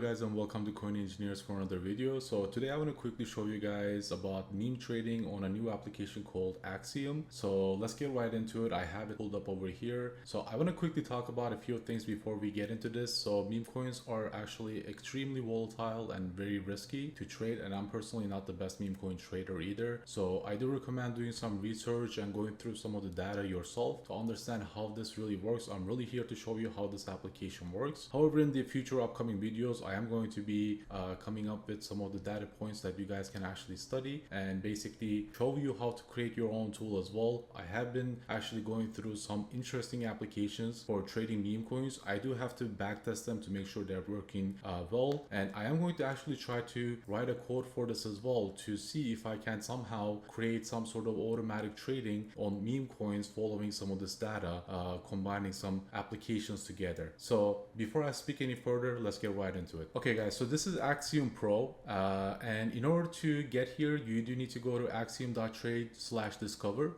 guys, and welcome to Coin Engineers for another video. So today I want to quickly show you guys about meme trading on a new application called Axiom. So let's get right into it. I have it pulled up over here. So I want to quickly talk about a few things before we get into this. So meme coins are actually extremely volatile and very risky to trade, and I'm personally not the best meme coin trader either. So I do recommend doing some research and going through some of the data yourself to understand how this really works. I'm really here to show you how this application works. However, in the future upcoming videos, I am going to be coming up with some of the data points that you guys can actually study and basically show you how to create your own tool as well. I have been actually going through some interesting applications for trading meme coins. I do have to backtest them to make sure they're working well, and I am going to actually try to write a code for this as well to see if I can somehow create some sort of automatic trading on meme coins following some of this data, combining some applications together. So before I speak any further, let's get right into it. Okay guys, so this is Axiom Pro, and in order to get here, you do need to go to axiom.trade/discover.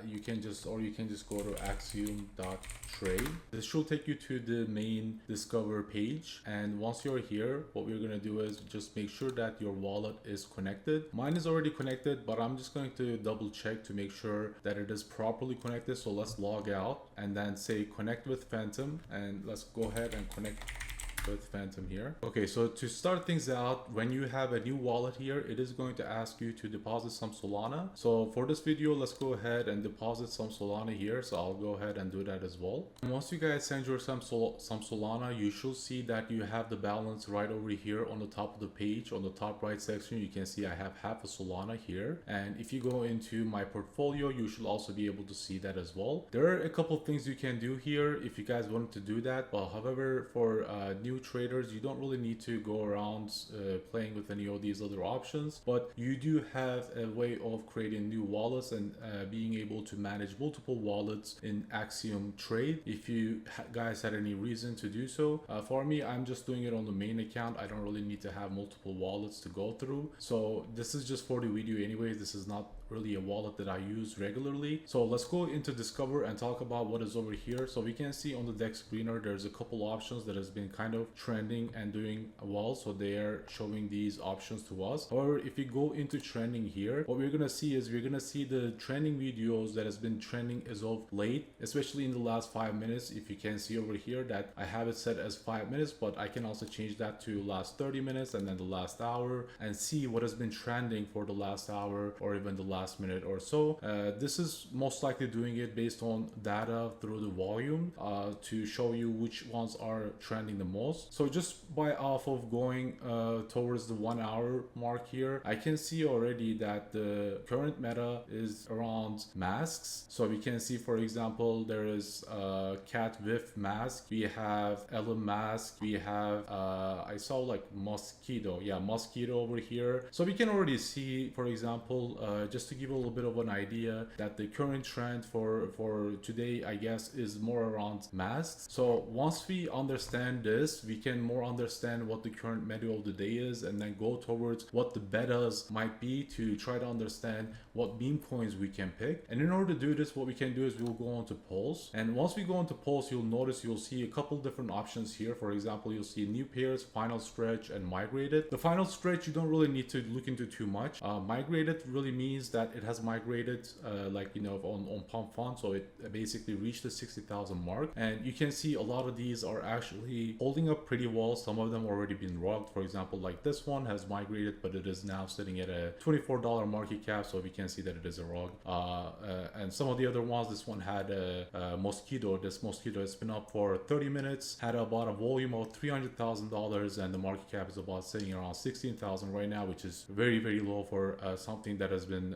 You can just go to axiom.trade. This should take you to the main discover page, and once you're here, what we're going to do is just make sure that your wallet is connected. Mine is already connected, but I'm just going to double check to make sure that it is properly connected. So let's log out and then say connect with Phantom, and let's go ahead and connect with Phantom here. Okay, so to start things out, when you have a new wallet here, it is going to ask you to deposit some Solana. So for this video, let's go ahead and deposit some Solana here. So I'll go ahead and do that as well. And once you guys send your some Solana, you should see that you have the balance right over here on the top of the page. On the top right section, you can see I have half a Solana here. And if you go into my portfolio, you should also be able to see that as well. There are a couple things you can do here if you guys wanted to do that. But however, for new traders, you don't really need to go around playing with any of these other options, but you do have a way of creating new wallets and being able to manage multiple wallets in Axiom Trade if you guys had any reason to do so. For me, I'm just doing it on the main account. I don't really need to have multiple wallets to go through, so this is just for the video anyways. This is not really a wallet that I use regularly. So let's go into Discover and talk about what is over here. So we can see on the deck screener, there's a couple options that has been kind of trending and doing well, so they are showing these options to us. However, if you go into trending here, what we're gonna see is we're gonna see the trending videos that has been trending as of late, especially in the last 5 minutes. If you can see over here that I have it set as 5 minutes, but I can also change that to last 30 minutes and then the last hour and see what has been trending for the last hour or even the last minute or so. This is most likely doing it based on data through the volume to show you which ones are trending the most. So just by off of going towards the 1 hour mark here, I can see already that the current meta is around masks. So we can see, for example, there is cat whiff mask, we have Ellen mask, we have I saw like mosquito over here. So we can already see, for example, just to give a little bit of an idea, that the current trend for today, I guess, is more around masks. So once we understand this, we can more understand what the current meta of the day is, and then go towards what the betas might be to try to understand what meme coins we can pick. And in order to do this, what we can do is we'll go on to polls, and once we go into polls, you'll notice you'll see a couple different options here. For example, you'll see new pairs, final stretch, and migrated. The final stretch you don't really need to look into too much. Migrated really means that it has migrated on pump fund, so it basically reached the 60,000 mark, and you can see a lot of these are actually holding up pretty well. Some of them already been rocked. For example, like this one has migrated, but it is now sitting at a $24 market cap, so we can see that it is a rug. And some of the other ones, this one had a mosquito. This mosquito has been up for 30 minutes, had about a volume of $300,000, and the market cap is about sitting around 16,000 right now, which is very, very low for something that has been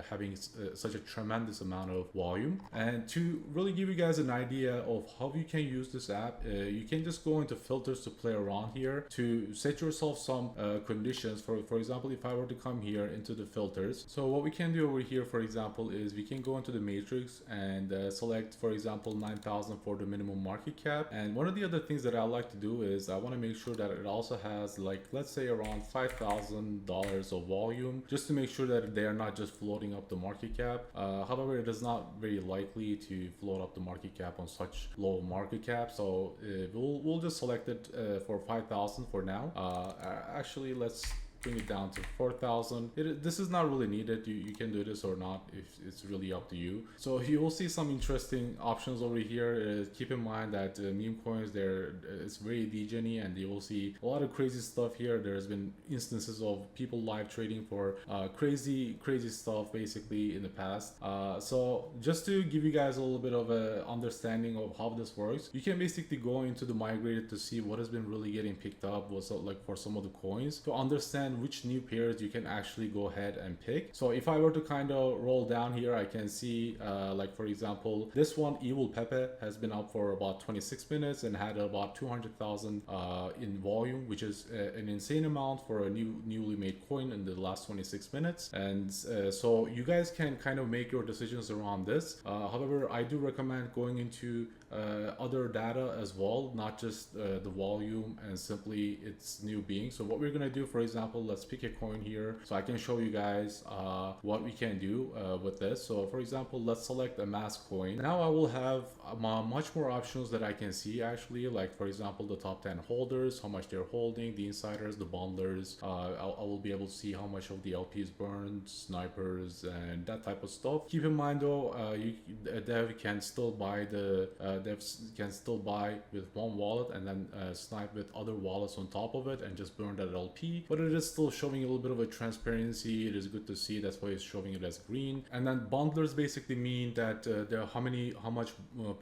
having such a tremendous amount of volume. And to really give you guys an idea of how you can use this app, you can just go into filters to play around here to set yourself some conditions. For example, if I were to come here into the filters, so what we can do over here, for example, is we can go into the matrix and select, for example, 9,000 for the minimum market cap. And one of the other things that I like to do is I want to make sure that it also has, like, let's say around $5,000 of volume, just to make sure that they are not just just floating up the market cap. However, it is not very likely to float up the market cap on such low market cap. So we'll just select it for 5,000 for now. Actually, let's bring it down to 4,000. This is not really needed. You can do this or not, if it's really up to you. So you will see some interesting options over here. Keep in mind that Memecoins, it's very degen-y, and you will see a lot of crazy stuff here. There's been instances of people live trading for crazy stuff basically in the past. So just to give you guys a little bit of a understanding of how this works, you can basically go into the migrated to see what has been really getting picked up, was like for some of the coins, to understand which new pairs you can actually go ahead and pick. So if I were to kind of roll down here, I can see like for example, this one, Evil Pepe, has been up for about 26 minutes and had about 200,000 in volume, which is an insane amount for a newly made coin in the last 26 minutes. And so you guys can kind of make your decisions around this. However, I do recommend going into other data as well, not just the volume and simply its new being. So what we're gonna do, for example, let's pick a coin here so I can show you guys what we can do with this. So for example, let's select a Memecoin coin. Now I will have much more options that I can see actually, like for example, the top 10 holders, how much they're holding, the insiders, the bonders. I will be able to see how much of the LPs burned, snipers, and that type of stuff. Keep in mind though, a dev can still buy devs can still buy with one wallet and then snipe with other wallets on top of it and just burn that LP, but it is still showing a little bit of a transparency. It is good to see. That's why it's showing it as green. And then bondlers basically mean that how much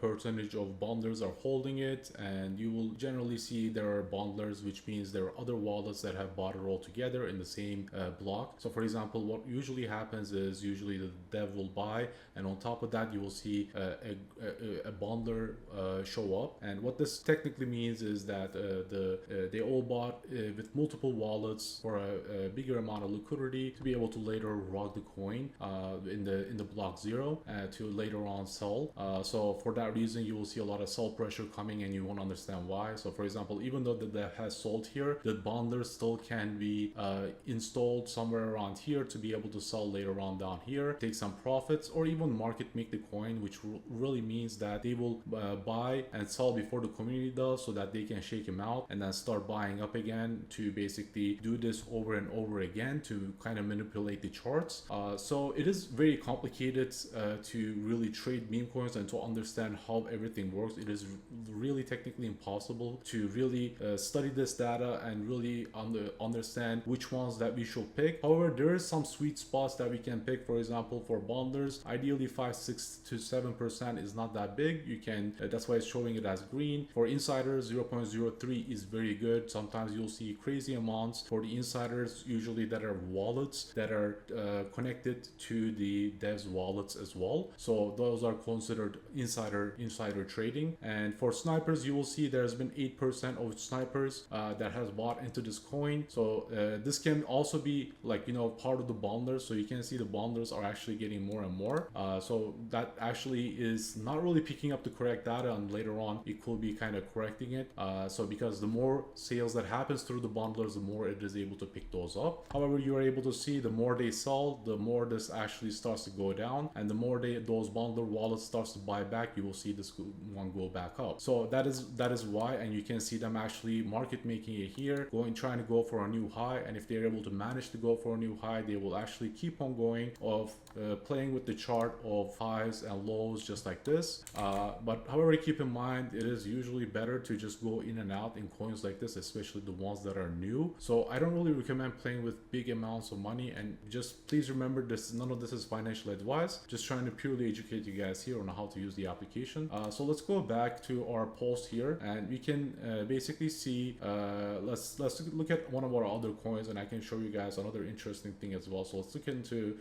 percentage of bondlers are holding it, and you will generally see there are bondlers, which means there are other wallets that have bought it all together in the same block. So for example, what usually happens is usually the dev will buy, and on top of that you will see a bondler show up. And what this technically means is that they all bought with multiple wallets for a bigger amount of liquidity to be able to later rug the coin in the block 0 to later on sell. So for that reason, you will see a lot of sell pressure coming, and you won't understand why. So for example, even though the dev has sold here, the bondler still can be installed somewhere around here to be able to sell later on down here, take some profits, or even market make the coin, which really means that they will buy and sell before the community does, so that they can shake him out and then start buying up again to basically do this over and over again to kind of manipulate the charts. So it is very complicated to really trade meme coins and to understand how everything works. It is really technically impossible to really study this data and really understand which ones that we should pick. However, there is some sweet spots that we can pick. For example, for bonders, ideally 5, 6 to 7% is not that big. You can that's why it's showing it as green. For insiders, 0.03 is very good. Sometimes you'll see crazy amounts for the insiders, usually that are wallets that are connected to the devs wallets as well. So those are considered insider trading. And for snipers, you will see there's been 8% of snipers that has bought into this coin. So this can also be like, you know, part of the bonders. So you can see the bonders are actually getting more and more. So that actually is not really picking up the correct data, and later on it could be kind of correcting it. So because the more sales that happens through the bondlers, the more it is able to pick those up. However, you are able to see the more they sell, the more this actually starts to go down, and the more those bondler wallets starts to buy back, you will see this one go back up. So that is why, and you can see them actually market making it here, trying to go for a new high. And if they're able to manage to go for a new high, they will actually keep on going of playing with the chart of highs and lows just like this. But however, keep in mind, it is usually better to just go in and out in coins like this, especially the ones that are new. So I don't really recommend playing with big amounts of money, and just please remember this, none of this is financial advice, just trying to purely educate you guys here on how to use the application. So let's go back to our post here, and we can basically see let's look at one of our other coins, and I can show you guys another interesting thing as well. So let's look into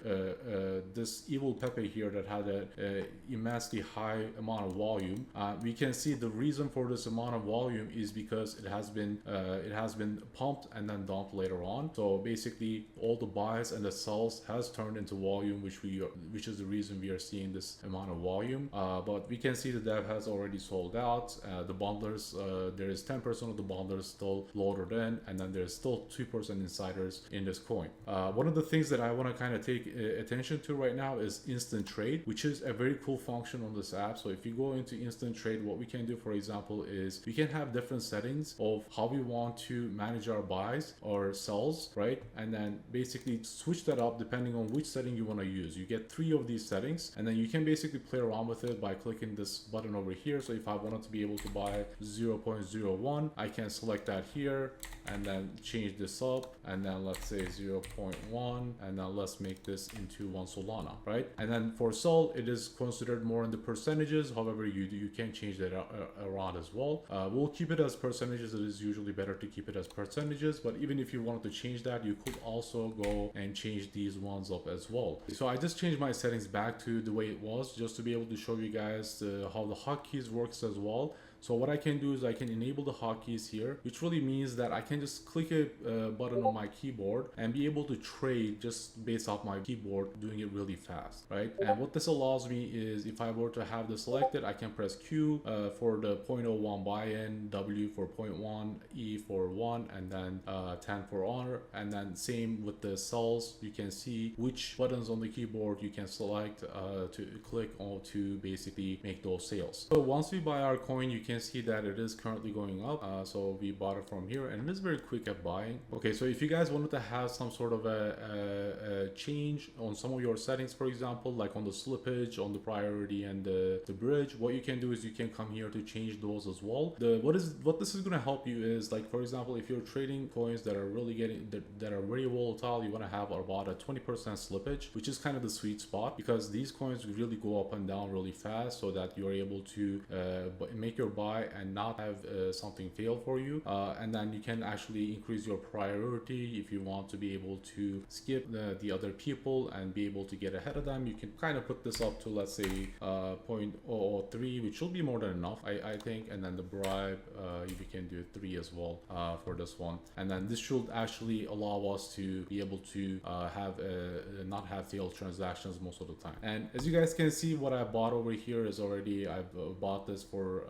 this Evil Pepe here that had a immensely high amount of volume. We can see the reason for this amount of volume is because it has been pumped and then dumped later later on. So basically all the buys and the sells has turned into volume, which is the reason we are seeing this amount of volume. But we can see the dev has already sold out. The bundlers, there is 10% of the bundlers still loaded in, and then there's still 2% insiders in this coin. One of the things that I want to kind of take attention to right now is instant trade, which is a very cool function on this app. So if you go into instant trade, what we can do, for example, is we can have different settings of how we want to manage our buys or sells, right? And then basically switch that up depending on which setting you want to use. You get 3 of these settings, and then you can basically play around with it by clicking this button over here. So if I wanted to be able to buy 0.01, I can select that here and then change this up, and then let's say 0.1, and then let's make this into 1 Solana, right? And then for sell, it is considered more in the percentages. However, you can change that around as well. We'll keep it as percentages. It is usually better to keep it as percentages, but even if you wanted to change that, you could also go and change these ones up as well. So I just changed my settings back to the way it was, just to be able to show you guys how the hotkeys works as well. So what I can do is I can enable the hotkeys here, which really means that I can just click a button on my keyboard and be able to trade just based off my keyboard, doing it really fast, right? And what this allows me is if I were to have this selected, I can press Q for the 0.01 buy-in, W for 0.1, E for 1, and then 10 for honor. And then same with the sells, you can see which buttons on the keyboard you can select to click on to basically make those sales. So once we buy our coin, you can see that it is currently going up. So we bought it from here, and it is very quick at buying. Okay, so if you guys wanted to have some sort of a change on some of your settings, for example, like on the slippage, on the priority, and the bridge, what you can do is you can come here to change those as well. What this is going to help you is, like, for example, if you're trading coins that are really that are very volatile, you want to have about a 20% slippage, which is kind of the sweet spot, because these coins really go up and down really fast, so that you're able to make your buy and not have something fail for you, and then you can actually increase your priority if you want to be able to skip the other people and be able to get ahead of them. You can kind of put this up to, let's say, 0.003, which will be more than enough, I think. And then the bribe, we can do 3 as well for this one, and then this should actually allow us to be able to not have failed transactions most of the time. And as you guys can see, what I bought over here is already, I've bought this for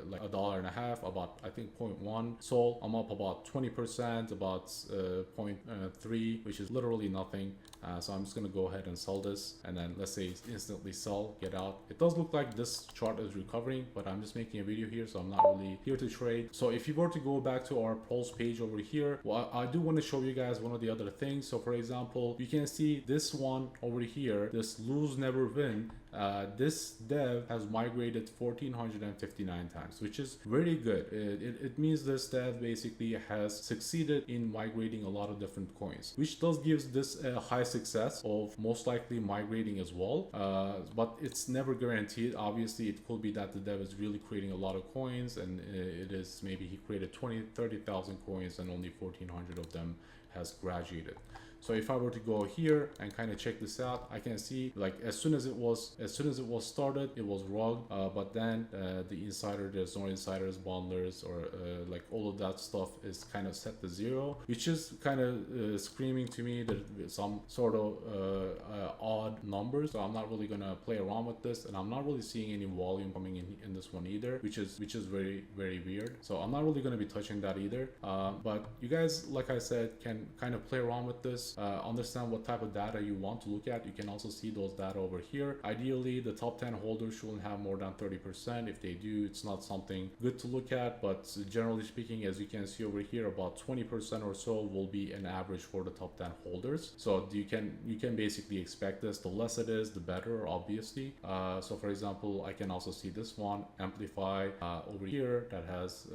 like $1.50, about I think 0.1 sol. I'm up about 20%, about 0.3, which is literally nothing. So I'm just gonna go ahead and sell this, and then let's say instantly sell, get out. It does look like this chart is recovering, but I'm just making a video here, so I'm not really here to trade. So if you were to go back to our pulse page over here, well, I do want to show you guys one of the other things. So for example, you can see this one over here, this lose never win. This dev has migrated 1459 times, which is very good. It means this dev basically has succeeded in migrating a lot of different coins, which does gives this a high success of most likely migrating as well. But it's never guaranteed. Obviously, it could be that the dev is really creating a lot of coins, and it is maybe he created 30,000 coins and only 1400 of them has graduated. So if I were to go here and kind of check this out, I can see, like, as soon as it was started, it was rugged, but then the insider, there's no insiders, bondlers, or like all of that stuff is kind of set to 0, which is kind of screaming to me that some sort of odd numbers. So I'm not really gonna play around with this, and I'm not really seeing any volume coming in this one either, which is very, very weird. So I'm not really gonna be touching that either. But you guys, like I said, can kind of play around with this. Understand what type of data you want to look at. You can also see those data over here. Ideally, the top 10 holders shouldn't have more than 30%. If they do, it's not something good to look at, but generally speaking, as you can see over here, about 20% or so will be an average for the top 10 holders. So you can basically expect this. The less it is, the better, obviously. So for example, I can also see this one, Amplify, over here, that has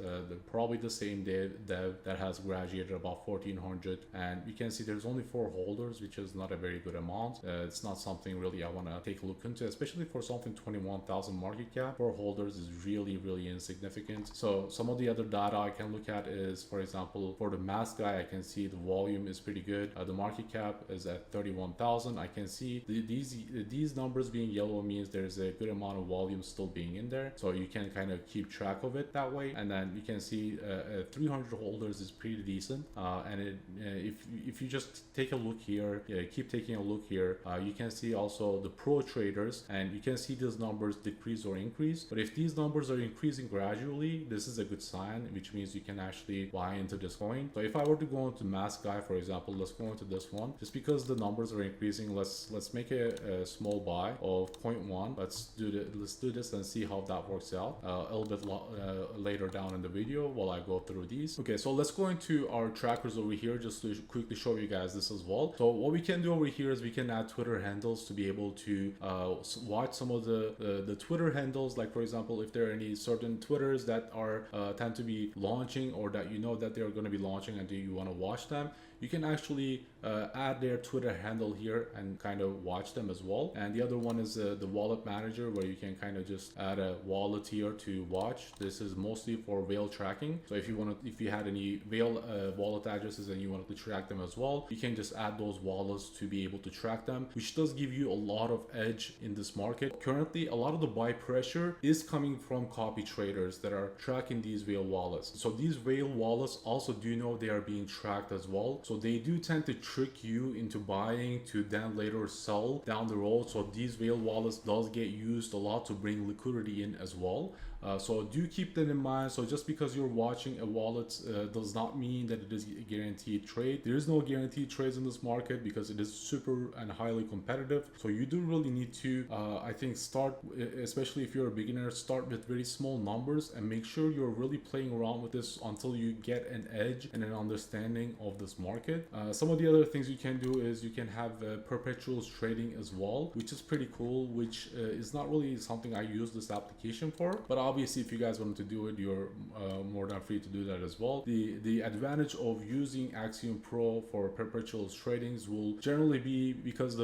probably the same dev that has graduated about 1400, and you can see there's only only 4 holders, which is not a very good amount. It's not something really I want to take a look into, especially for something 21,000 market cap. 4 holders is really insignificant. So some of the other data I can look at is, for example, for the mask guy, I can see the volume is pretty good. The market cap is at 31,000. I can see these numbers being yellow means there's a good amount of volume still being in there, so you can kind of keep track of it that way. And then you can see 300 holders is pretty decent, and if you just take a look here, keep taking a look here, you can see also the pro traders, and you can see these numbers decrease or increase. But if these numbers are increasing gradually, this is a good sign, which means you can actually buy into this coin. So if I were to go into mask guy, for example, let's go into this one. Just because the numbers are increasing, let's make a small buy of 0.1. Let's do this and see how that works out a little bit later down in the video while I go through these. Okay, so let's go into our trackers over here just to quickly show you guys this as well. So what we can do over here is we can add Twitter handles to be able to watch some of the Twitter handles. Like for example, if there are any certain Twitters that are tend to be launching, or that you know that they're going to be launching and do you want to watch them, you can actually add their Twitter handle here and kind of watch them as well. And the other one is the wallet manager, where you can kind of just add a wallet here to watch. This is mostly for whale tracking. So if you had any whale wallet addresses and you wanted to track them as well, you can just add those wallets to be able to track them, which does give you a lot of edge in this market. Currently, a lot of the buy pressure is coming from copy traders that are tracking these whale wallets. So these whale wallets also do know they are being tracked as well. So they do tend to trick you into buying to then later sell down the road. So these whale wallets does get used a lot to bring liquidity in as well. So do keep that in mind. So just because you're watching a wallet does not mean that it is a guaranteed trade. There is no guaranteed trades in this market because it is super and highly competitive. So you do really need to, I think, start, especially if you're a beginner, start with very small numbers and make sure you're really playing around with this until you get an edge and an understanding of this market. Some of the other things you can do is you can have perpetuals trading as well, which is pretty cool, which is not really something I use this application for, but obviously if you guys wanted to do it, you're more than free to do that as well. The advantage of using Axiom Pro for perpetuals tradings will generally be because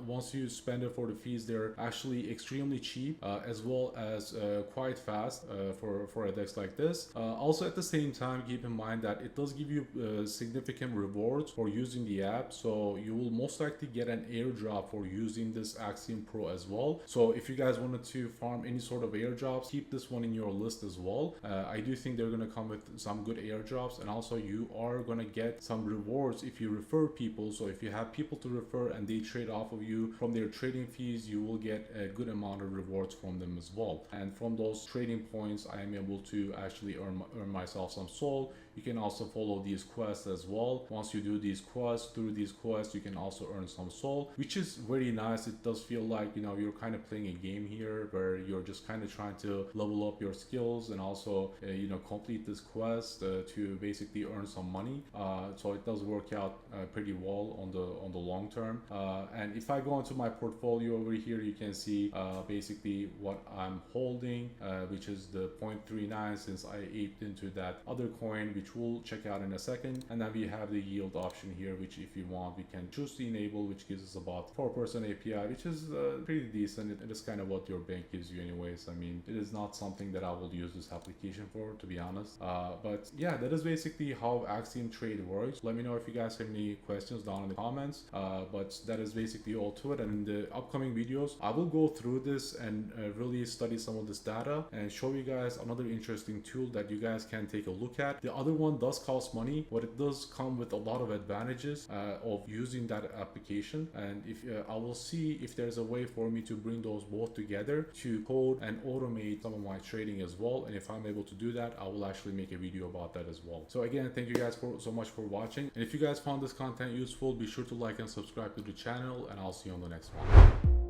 once you spend it for the fees, they're actually extremely cheap, as well as quite fast for a DEX like this. Also at the same time, keep in mind that it does give you significant rewards for using the app, so you will most likely get an airdrop for using this Axiom Pro as well. So if you guys wanted to farm any sort of airdrops, keep this one in your list as well. I do think they're going to come with some good airdrops, and also you are going to get some rewards if you refer people. So if you have people to refer and they trade off of you from their trading fees, you will get a good amount of rewards from them as well. And from those trading points, I am able to actually earn myself some SOL. You can also follow these quests as well. Once you do these quests, through these quests, you can also earn some SOL, which is very nice. It does feel like, you know, you're kind of playing a game here where you're just kind of trying to level up your skills and also, you know, complete this quest to basically earn some money. So it does work out pretty well on the long term. And if I go into my portfolio over here, you can see basically what I'm holding, which is the 0.39, since I aped into that other coin, which we'll check out in a second. And then we have the yield option here, which if you want, we can choose to enable, which gives us about 4% API, which is pretty decent. It is kind of what your bank gives you anyways. I mean, it is not something that I will use this application for, to be honest. But yeah, that is basically how Axiom Trade works. Let me know if you guys have any questions down in the comments. But that is basically all to it. And in the upcoming videos, I will go through this and really study some of this data and show you guys another interesting tool that you guys can take a look at. The other one does cost money, but it does come with a lot of advantages of using that application. And if I will see if there's a way for me to bring those both together to code and automate some of my trading as well. And if I'm able to do that, I will actually make a video about that as well. So again, thank you guys so much for watching. And if you guys found this content useful, be sure to like and subscribe to the channel, and I'll see you on the next one.